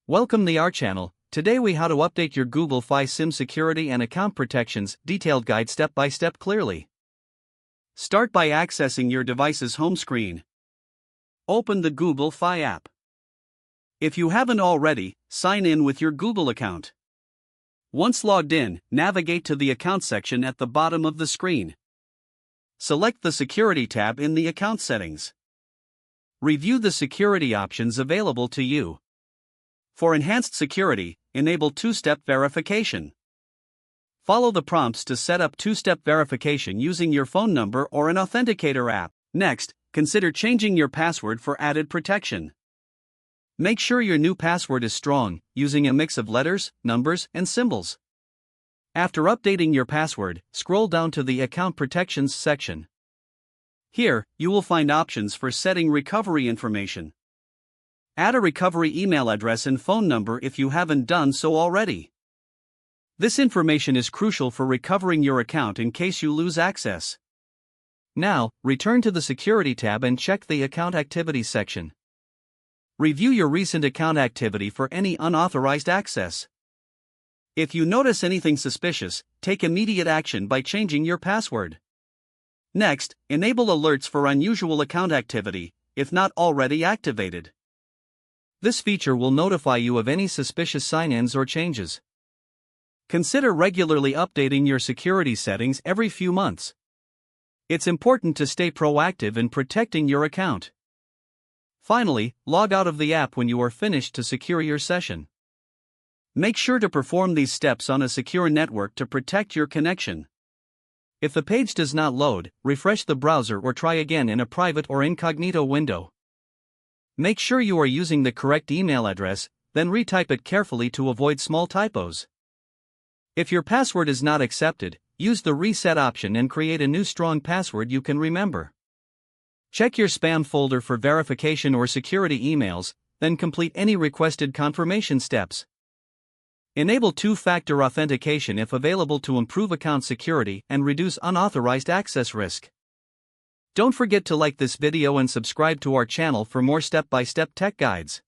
Welcome to our channel. Today we how to update your Google Fi SIM security and account protections, detailed guide step by step clearly. Start by accessing your device's home screen. Open the Google Fi app. If you haven't already, sign in with your Google account. Once logged in, navigate to the account section at the bottom of the screen. Select the Security tab in the account settings. Review the security options available to you. For enhanced security, enable two-step verification. Follow the prompts to set up two-step verification using your phone number or an authenticator app. Next, consider changing your password for added protection. Make sure your new password is strong, using a mix of letters, numbers, and symbols. After updating your password, scroll down to the Account Protections section. Here, you will find options for setting recovery information. Add a recovery email address and phone number if you haven't done so already. This information is crucial for recovering your account in case you lose access. Now, return to the Security tab and check the Account Activities section. Review your recent account activity for any unauthorized access. If you notice anything suspicious, take immediate action by changing your password. Next, enable alerts for unusual account activity, if not already activated. This feature will notify you of any suspicious sign-ins or changes. Consider regularly updating your security settings every few months. It's important to stay proactive in protecting your account. Finally, log out of the app when you are finished to secure your session. Make sure to perform these steps on a secure network to protect your connection. If the page does not load, refresh the browser or try again in a private or incognito window. Make sure you are using the correct email address, then retype it carefully to avoid small typos. If your password is not accepted, use the reset option and create a new strong password you can remember. Check your spam folder for verification or security emails, then complete any requested confirmation steps. Enable two-factor authentication if available to improve account security and reduce unauthorized access risk. Don't forget to like this video and subscribe to our channel for more step-by-step tech guides.